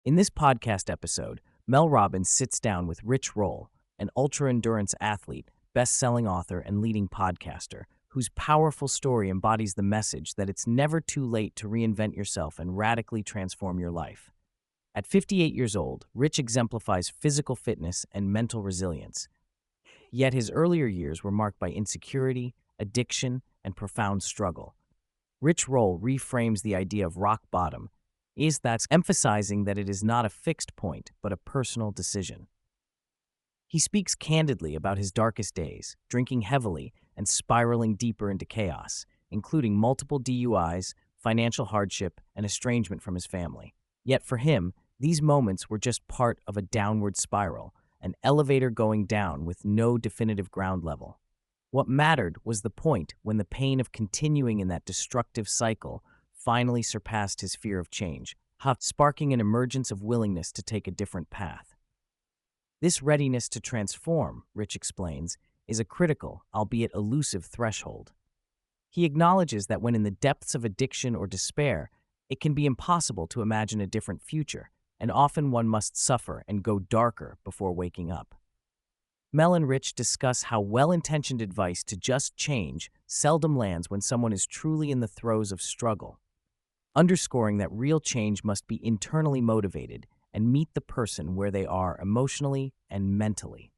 In this podcast episode, Mel Robbins sits down with Rich Roll, an ultra-endurance athlete, best-selling author, and leading podcaster, whose powerful story embodies the message that it's never too late to reinvent yourself and radically transform your life. At 58 years old, Rich exemplifies physical fitness and mental resilience. Yet his earlier years were marked by insecurity, addiction, and profound struggle. Rich Roll reframes the idea of rock bottom, is that's emphasizing that it is not a fixed point, but a personal decision. He speaks candidly about his darkest days, drinking heavily and spiraling deeper into chaos, including multiple DUIs, financial hardship, and estrangement from his family. Yet for him, these moments were just part of a downward spiral, an elevator going down with no definitive ground level. What mattered was the point when the pain of continuing in that destructive cycle finally surpassed his fear of change, sparking an emergence of willingness to take a different path. This readiness to transform, Rich explains, is a critical, albeit elusive, threshold. He acknowledges that when in the depths of addiction or despair, it can be impossible to imagine a different future, and often one must suffer and go darker before waking up. Mel and Rich discuss how well-intentioned advice to just change seldom lands when someone is truly in the throes of struggle, underscoring that real change must be internally motivated and meet the person where they are emotionally and mentally.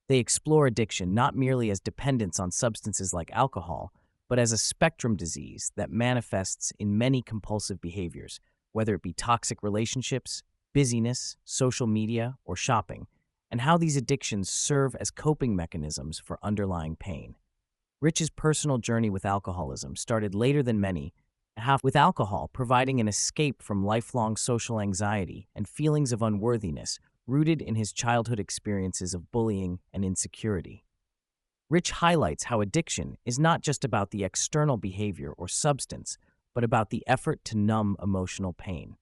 They explore addiction not merely as dependence on substances like alcohol, but as a spectrum disease that manifests in many compulsive behaviors, whether it be toxic relationships, busyness, social media, or shopping, and how these addictions serve as coping mechanisms for underlying pain. Rich's personal journey with alcoholism started later than many, with alcohol providing an escape from lifelong social anxiety and feelings of unworthiness rooted in his childhood experiences of bullying and insecurity. Rich highlights how addiction is not just about the external behavior or substance, but about the effort to numb emotional pain.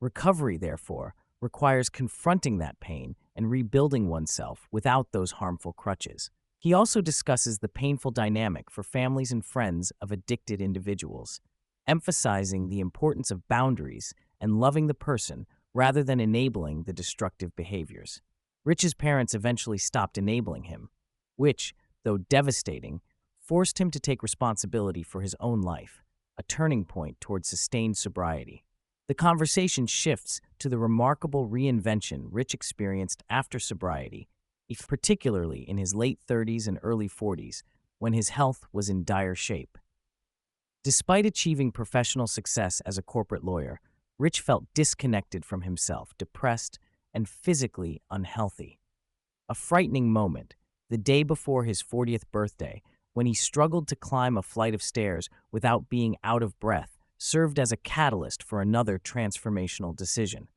Recovery, therefore, requires confronting that pain and rebuilding oneself without those harmful crutches. He also discusses the painful dynamic for families and friends of addicted individuals, emphasizing the importance of boundaries and loving the person rather than enabling the destructive behaviors. Rich's parents eventually stopped enabling him, which, though devastating, forced him to take responsibility for his own life, a turning point toward sustained sobriety. The conversation shifts to the remarkable reinvention Rich experienced after sobriety, particularly in his late 30s and early 40s, when his health was in dire shape. Despite achieving professional success as a corporate lawyer, Rich felt disconnected from himself, depressed, and physically unhealthy. A frightening moment, the day before his 40th birthday, when he struggled to climb a flight of stairs without being out of breath, served as a catalyst for another transformational decision.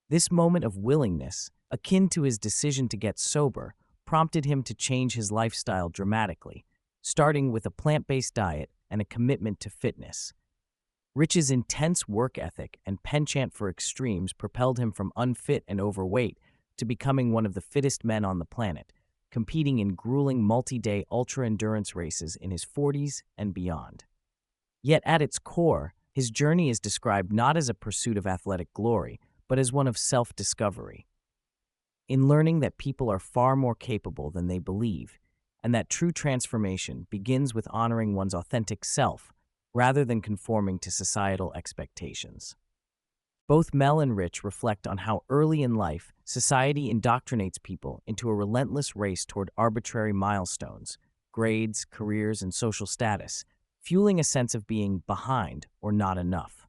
This moment of willingness, akin to his decision to get sober, prompted him to change his lifestyle dramatically, starting with a plant-based diet and a commitment to fitness. Rich's intense work ethic and penchant for extremes propelled him from unfit and overweight to becoming one of the fittest men on the planet, competing in grueling multi-day ultra-endurance races in his 40s and beyond. Yet at its core, his journey is described not as a pursuit of athletic glory, but as one of self-discovery. In learning that people are far more capable than they believe, and that true transformation begins with honoring one's authentic self rather than conforming to societal expectations. Both Mel and Rich reflect on how early in life society indoctrinates people into a relentless race toward arbitrary milestones, grades, careers, and social status, fueling a sense of being behind or not enough.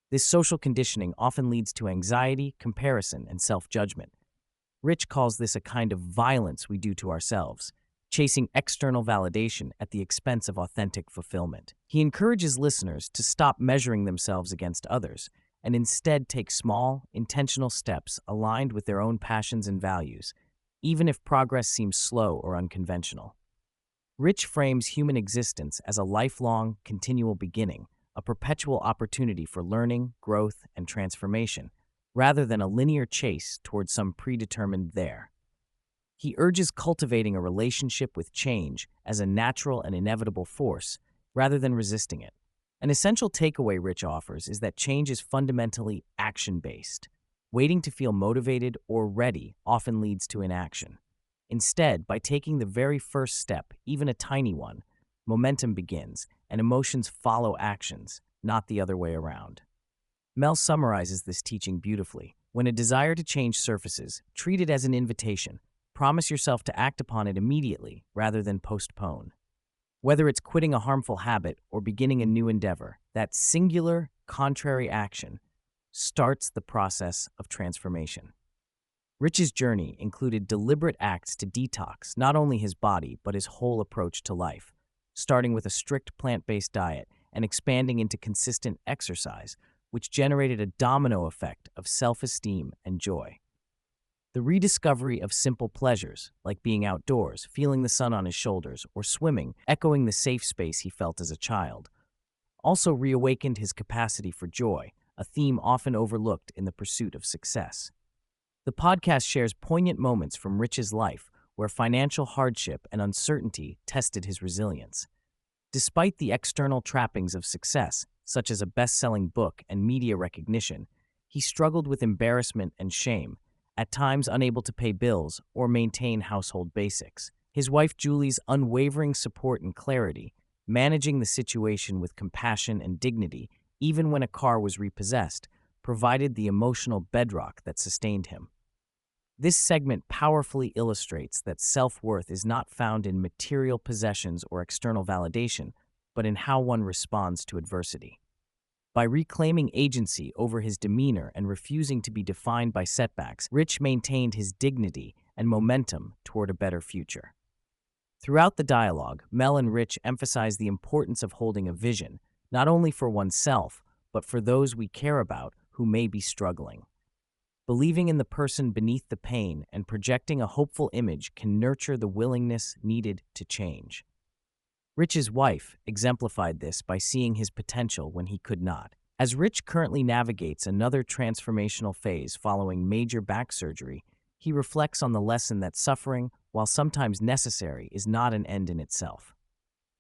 This social conditioning often leads to anxiety, comparison, and self-judgment. Rich calls this a kind of violence we do to ourselves, chasing external validation at the expense of authentic fulfillment. He encourages listeners to stop measuring themselves against others and instead take small, intentional steps aligned with their own passions and values, even if progress seems slow or unconventional. Rich frames human existence as a lifelong, continual beginning, a perpetual opportunity for learning, growth, and transformation, rather than a linear chase towards some predetermined there. He urges cultivating a relationship with change as a natural and inevitable force, rather than resisting it. An essential takeaway Rich offers is that change is fundamentally action-based. Waiting to feel motivated or ready often leads to inaction. Instead, by taking the very first step, even a tiny one, momentum begins and emotions follow actions, not the other way around. Mel summarizes this teaching beautifully. When a desire to change surfaces, treat it as an invitation. Promise yourself to act upon it immediately rather than postpone. Whether it's quitting a harmful habit or beginning a new endeavor, that singular, contrary action starts the process of transformation. Rich's journey included deliberate acts to detox not only his body but his whole approach to life, starting with a strict plant-based diet and expanding into consistent exercise, which generated a domino effect of self-esteem and joy. The rediscovery of simple pleasures, like being outdoors, feeling the sun on his shoulders, or swimming, echoing the safe space he felt as a child, also reawakened his capacity for joy, a theme often overlooked in the pursuit of success. The podcast shares poignant moments from Rich's life where financial hardship and uncertainty tested his resilience. Despite the external trappings of success, such as a best-selling book and media recognition, he struggled with embarrassment and shame, at times unable to pay bills or maintain household basics. His wife Julie's unwavering support and clarity, managing the situation with compassion and dignity, even when a car was repossessed, provided the emotional bedrock that sustained him. This segment powerfully illustrates that self-worth is not found in material possessions or external validation, but in how one responds to adversity. By reclaiming agency over his demeanor and refusing to be defined by setbacks, Rich maintained his dignity and momentum toward a better future. Throughout the dialogue, Mel and Rich emphasize the importance of holding a vision, not only for oneself, but for those we care about who may be struggling. Believing in the person beneath the pain and projecting a hopeful image can nurture the willingness needed to change. Rich's wife exemplified this by seeing his potential when he could not. As Rich currently navigates another transformational phase following major back surgery, he reflects on the lesson that suffering, while sometimes necessary, is not an end in itself.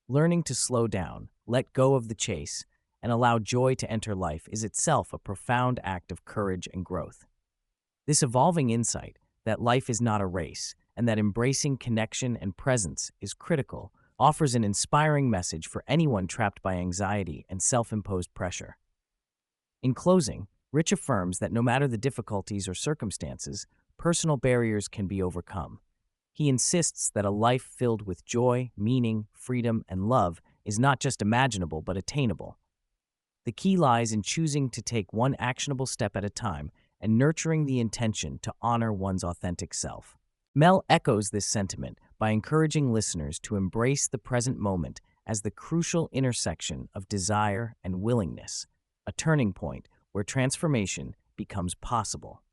Learning to slow down, let go of the chase, and allow joy to enter life is itself a profound act of courage and growth. This evolving insight, that life is not a race, and that embracing connection and presence is critical, offers an inspiring message for anyone trapped by anxiety and self-imposed pressure. In closing, Rich affirms that no matter the difficulties or circumstances, personal barriers can be overcome. He insists that a life filled with joy, meaning, freedom, and love is not just imaginable but attainable. The key lies in choosing to take one actionable step at a time and nurturing the intention to honor one's authentic self. Mel echoes this sentiment by encouraging listeners to embrace the present moment as the crucial intersection of desire and willingness, a turning point where transformation becomes possible.